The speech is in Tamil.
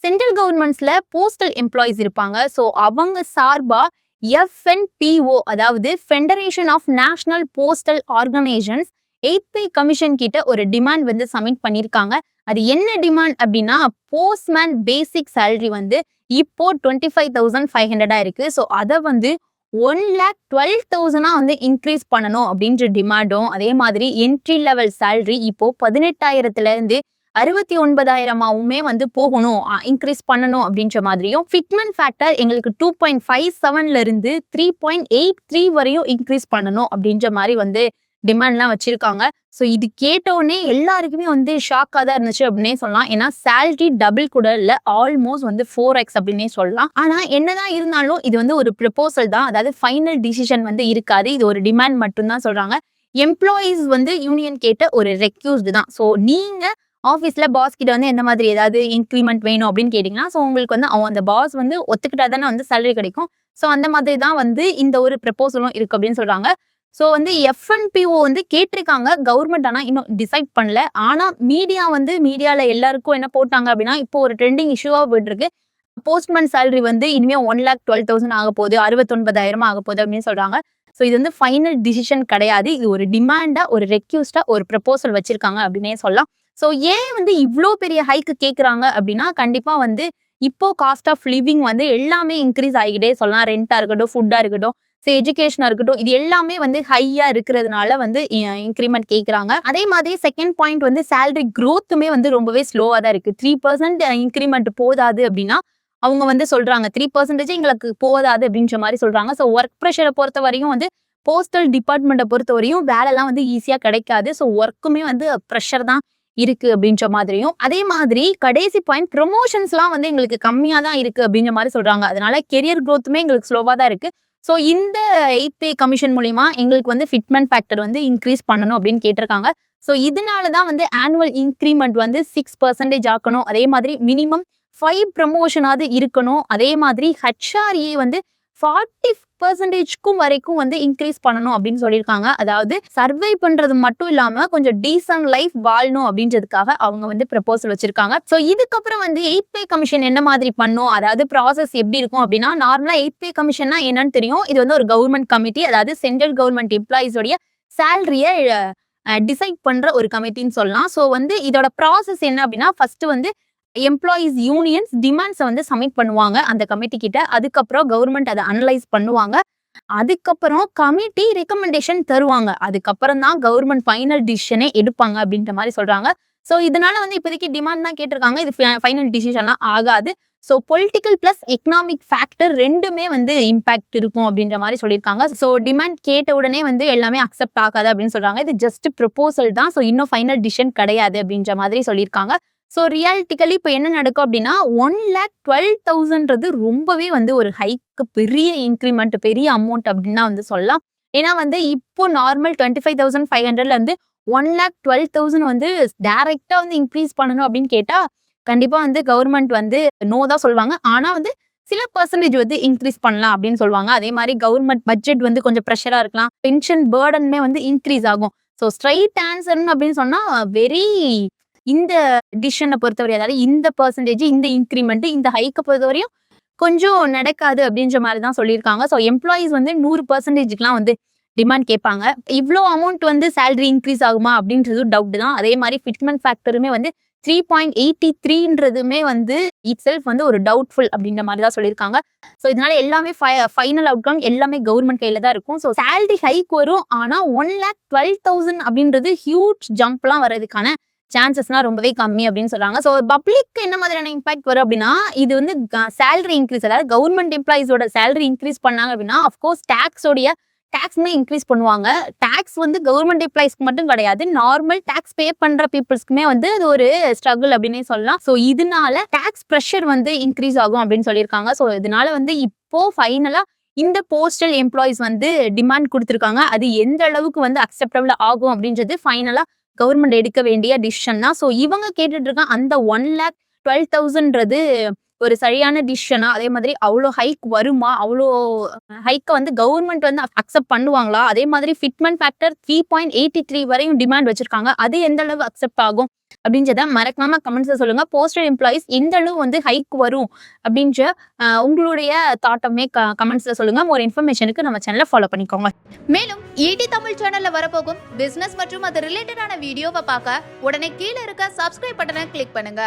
சென்ட்ரல் கவர்மெண்ட்ஸ்ல போஸ்டல் எம்ப்ளாயிஸ் இருப்பாங்க. ஸோ அவங்க சார்பா FNPO அதாவது federation of national postal organisations 8th pay commission கிட்ட ஒரு டிமாண்ட் வந்து சப்மிட் பண்ணியிருக்காங்க. அது என்ன டிமாண்ட் அப்படின்னா, போஸ்ட்மேன் பேசிக் சேலரி வந்து இப்போ 25,500 இருக்கு. ஸோ அதை வந்து 1,12,000 வந்து இன்க்ரீஸ் பண்ணணும் அப்படின்ற டிமாண்டும், அதே மாதிரி என்ட்ரி லெவல் சேலரி இப்போ 18,000ல இருந்து 69,000 வந்து போகணும், இன்க்ரீஸ் பண்ணணும் அப்படின்ற மாதிரியும், ஃபிட்மென்ட் ஃபேக்டர் எங்களுக்கு 2.57ல இருந்து 3.83 வரையும் இன்க்ரீஸ் பண்ணணும் அப்படின்ற மாதிரி வந்து டிமாண்ட்லாம் வச்சிருக்காங்க. ஸோ இது கேட்டவுடனே எல்லாருக்குமே வந்து ஷாக்காக தான் இருந்துச்சு அப்படின்னே சொல்லலாம். ஏன்னா சேலரி டபுள் கூட இல்லை, ஆல்மோஸ்ட் வந்து 4x அப்படின்னே சொல்லலாம். ஆனால் என்னதான் இருந்தாலும் இது வந்து ஒரு ப்ரப்போசல் தான், அதாவது ஃபைனல் டிசிஷன் வந்து இருக்காது. இது ஒரு டிமாண்ட் மட்டும்தான் சொல்றாங்க. எம்ப்ளாயீஸ் வந்து யூனியன் கேட்ட ஒரு ரெக்யூஸ்டு தான். ஸோ நீங்க ஆஃபீஸ்ல பாஸ் கிட்ட வந்து எந்த மாதிரி ஏதாவது இன்க்ரிமெண்ட் வேணும் அப்படின்னு கேட்டீங்கன்னா, ஸோ உங்களுக்கு வந்து அந்த பாஸ் வந்து ஒத்துக்கிட்டா தானே வந்து சேலரி கிடைக்கும். ஸோ அந்த மாதிரி தான் வந்து இந்த ஒரு ப்ரப்போசலும் இருக்கு அப்படின்னு சொல்றாங்க. ஸோ வந்து FNPO வந்து கேட்டிருக்காங்க, கவர்மெண்ட் ஆனால் இன்னும் டிசைட் பண்ணல. ஆனால் மீடியால எல்லாருக்கும் என்ன போட்டாங்க அப்படின்னா, இப்போ ஒரு ட்ரெண்டிங் இஷ்யூவா போயிட்டு இருக்கு. போஸ்ட்மேன் சேலரி வந்து இனிமே 1,12,000 ஆக போகுது, 69,000 ஆக போகுது அப்படின்னு சொல்றாங்க. ஸோ இது வந்து ஃபைனல் டிசிஷன் கிடையாது. இது ஒரு டிமாண்டா, ஒரு ரெக்யூஸ்டா, ஒரு ப்ரப்போசல் வச்சிருக்காங்க அப்படின்னே சொல்லலாம். ஸோ ஏன் வந்து இவ்வளோ பெரிய ஹைக்கு கேட்குறாங்க அப்படின்னா, கண்டிப்பா வந்து இப்போ காஸ்ட் ஆஃப் லிவிங் வந்து எல்லாமே இன்க்ரீஸ் ஆகிக்கிட்டே சொல்லலாம். ரெண்டா இருக்கட்டும், ஃபுட்டா இருக்கட்டும், எஜுகேஷனா இருக்கட்டும், இது எல்லாமே வந்து ஹையா இருக்கிறதுனால வந்து இன்க்ரிமெண்ட் கேட்குறாங்க. அதே மாதிரி செகண்ட் பாயிண்ட் வந்து சேலரி க்ரோத்துமே வந்து ரொம்பவே ஸ்லோவா தான் இருக்கு. 3% இன்க்ரிமெண்ட் போதாது அப்படின்னா அவங்க வந்து சொல்றாங்க, 3% எங்களுக்கு போதாது அப்படின்ற மாதிரி சொல்றாங்க. ஸோ ஒர்க் ப்ரெஷரை பொறுத்த வரையும் வந்து போஸ்டல் டிபார்ட்மெண்ட்டை பொறுத்த வரையும் வேலைலாம் வந்து ஈஸியா கிடைக்காது. ஸோ ஒர்க்குமே வந்து ப்ரெஷர் தான் இருக்கு அப்படின்ற மாதிரியும், அதே மாதிரி கடைசி பாயிண்ட் ப்ரொமோஷன்ஸ்லாம் வந்து எங்களுக்கு கம்மியா தான் இருக்கு அப்படின்ற மாதிரி சொல்றாங்க. அதனால கெரியர் க்ரோத்துமே எங்களுக்கு ஸ்லோவா தான் இருக்கு. ஸோ இந்த 8th பே கமிஷன் மூலியமா எங்களுக்கு வந்து ஃபிட்மென்ட் ஃபேக்டர் வந்து இன்க்ரீஸ் பண்ணணும் அப்படின்னு கேட்டிருக்காங்க. ஸோ இதனால தான் வந்து ஆனுவல் இன்க்ரிமெண்ட் வந்து 6% ஆக்கணும். அதே மாதிரி மினிமம் 5 ப்ரமோஷனாவது இருக்கணும். அதே மாதிரி HRA வந்து 40%க்கும் வரைக்கும் வந்து இன்க்ரீஸ் பண்ணணும் அப்படின்னு சொல்லியிருக்காங்க. அதாவது சர்வை பண்றது மட்டும் இல்லாம கொஞ்சம் டீசன்ட் லைஃப் வாழணும் அப்படின்றதுக்காக அவங்க வந்து ப்ரப்போசல் வச்சிருக்காங்க. ஸோ இதுக்கப்புறம் வந்து 8th பே கமிஷன் என்ன மாதிரி பண்ணும், அதாவது ப்ராசஸ் எப்படி இருக்கும் அப்படின்னா, நார்மலா 8th பே கமிஷன்னா என்னன்னு தெரியும். இது வந்து ஒரு கவர்மெண்ட் கமிட்டி, அதாவது சென்ட்ரல் கவர்மெண்ட் எம்ப்ளாயிஸோடைய சேலரிய டிசைட் பண்ற ஒரு கமிட்டின்னு சொல்லலாம். ஸோ வந்து இதோட ப்ராசஸ் என்ன அப்படின்னா, ஃபர்ஸ்ட் வந்து எம்ப்ளாயிஸ் யூனியன்ஸ் டிமாண்ட்ஸை வந்து சப்மிட் பண்ணுவாங்க அந்த கமிட்டி கிட்ட. அதுக்கப்புறம் கவர்மெண்ட் அதை அனலைஸ் பண்ணுவாங்க. அதுக்கப்புறம் கமிட்டி ரெக்கமெண்டேஷன் தருவாங்க. அதுக்கப்புறம் தான் கவர்மெண்ட் ஃபைனல் டிசிஷனே எடுப்பாங்க அப்படின்ற மாதிரி சொல்றாங்க. ஸோ இதனால வந்து இப்போதைக்கு டிமாண்ட் தான் கேட்டிருக்காங்க. இது ஃபைனல் டிசிஷன்லாம் ஆகாது. So political plus economic factor ரெண்டுமே வந்து இம்பாக்ட் இருக்கும் அப்படின்ற மாதிரி சொல்லியிருக்காங்க. ஸோ டிமாண்ட் கேட்ட உடனே வந்து எல்லாமே அக்செப்ட் ஆகாது அப்படின்னு சொல்றாங்க. இது ஜஸ்ட் ப்ரப்போசல் தான். ஸோ இன்னும் ஃபைனல் டிசிஷன் கிடையாது அப்படின்ற மாதிரி சொல்லியிருக்காங்க. ஸோ ரியாலிட்டிக்கலி இப்போ என்ன நடக்கும் அப்படின்னா, 1,12,000ன்றது ரொம்பவே வந்து ஒரு ஹைக்கு, பெரிய இன்க்ரிமெண்ட், பெரிய அமௌண்ட் அப்படின்னு தான் வந்து சொல்லலாம். ஏன்னா வந்து இப்போ நார்மல் 25,500ல இருந்து 1,12,000 வந்து டைரக்டா வந்து இன்க்ரீஸ் பண்ணணும் அப்படின்னு கேட்டா கண்டிப்பா வந்து கவர்மெண்ட் வந்து நோ தான் சொல்லுவாங்க. ஆனா வந்து சில பர்சன்டேஜ் வந்து இன்க்ரீஸ் பண்ணலாம் அப்படின்னு சொல்லுவாங்க. அதே மாதிரி கவர்மெண்ட் பட்ஜெட் வந்து கொஞ்சம் ப்ரெஷரா இருக்கலாம், பென்ஷன் பேர்டனுமே வந்து இன்க்ரீஸ் ஆகும். ஸோ ஸ்ட்ரைட் ஆன்சர்னு அப்படின்னு சொன்னா வெரி இந்த டிசிஷனை பொறுத்தவரை, அதாவது இந்த பர்சன்டேஜ், இந்த இன்க்ரிமெண்ட், இந்த ஹைக்கை பொறுத்தவரையும் கொஞ்சம் நடக்காது அப்படின்ற மாதிரி தான் சொல்லியிருக்காங்க. ஸோ எம்ப்ளாயிஸ் வந்து 100%க்குலாம் வந்து டிமாண்ட் கேட்பாங்க. இவ்வளோ அமௌண்ட் வந்து சேலரி இன்க்ரீஸ் ஆகுமா அப்படின்றது டவுட் தான். அதே மாதிரி ஃபிட்மென்ட் ஃபேக்டருமே வந்து 3.83ன்றதுமே வந்து இட் செல்ஃப் வந்து ஒரு டவுட்ஃபுல் அப்படின்ற மாதிரி தான் சொல்லியிருக்காங்க. ஸோ இதனால எல்லாமே ஃபைனல் அவுட்கம் எல்லாமே கவர்மெண்ட் கையில தான் இருக்கும். ஸோ சேலரி ஹைக் வரும், ஆனால் 1,12,000 அப்படின்றது ஹியூஜ் ஜம்ப்லாம் வர்றதுக்கான சான்சஸ்லாம் ரொம்பவே கம்மி அப்படின்னு சொல்றாங்க. ஸோ பப்ளிக் என்ன மாதிரியான இம்பாக்ட் வரும் அப்படின்னா, இது வந்து சேலரி இன்க்ரீஸ், அதாவது கவர்மெண்ட் எம்ப்ளாயிஸோட சேலரி இன்க்ரீஸ் பண்ணாங்க அப்படின்னா அஃப்கோர்ஸ் டாக்ஸ்மே இன்க்ரீஸ் பண்ணுவாங்க. டாக்ஸ் வந்து கவர்மெண்ட் எம்ப்ளாயிஸ்க்கு மட்டும் கிடையாது, நார்மல் டாக்ஸ் பே பண்ற பீப்புள்ஸ்க்குமே வந்து அது ஒரு ஸ்ட்ரகிள் அப்படின்னே சொல்லலாம். ஸோ இதனால டாக்ஸ் ப்ரெஷர் வந்து இன்க்ரீஸ் ஆகும் அப்படின்னு சொல்லியிருக்காங்க. ஸோ இதனால வந்து இப்போ ஃபைனலா இந்த போஸ்டல் எம்ப்ளாயிஸ் வந்து டிமாண்ட் கொடுத்துருக்காங்க. அது எந்த அளவுக்கு வந்து அக்செப்டபிள் ஆகும் அப்படின்றது ஃபைனலா கவர்மெண்ட் எடுக்க வேண்டிய டிசிஷன் தான். ஸோ இவங்க கேட்டுட்டு இருக்க அந்த 1,12,000ன்றது ஒரு சரியான டிசிஷனா? அதே மாதிரி அவ்ளோ ஹைக் வருமா? அவ்ளோ ஹைக்க வந்து கவர்ன்மெண்ட் வந்து அக்செப்ட் பண்ணுவாங்களா? அதே மாதிரி ஃபிட்மென்ட் ஃபேக்டர் 3.83 வரையும் டிமாண்ட் வச்சிருக்காங்க. அது எந்த அளவு அக்செப்ட் ஆகும்? அப்படின்றத மறக்காம கமெண்ட்ஸ்ல சொல்லுங்க. போஸ்டல் எம்ப்ளாயீஸ் எந்த அளவு வந்து ஹைக் வரும் அப்படின்ற உங்களுடைய தாட்டமே கமெண்ட்ஸ்ல சொல்லுங்க. மோர் இன்ஃபர்மேஷனுக்கு நம்ம சேனலை ஃபாலோ பண்ணிக்கோங்க. மேலும் ஈடி தமிழ் சேனல்ல வரப்போகும் பிசினஸ் மற்றும் அது ரிலேட்டடான வீடியோவை பார்க்க உடனே கீழே இருக்க சப்ஸ்கிரைப் பட்டனை கிளிக் பண்ணுங்க.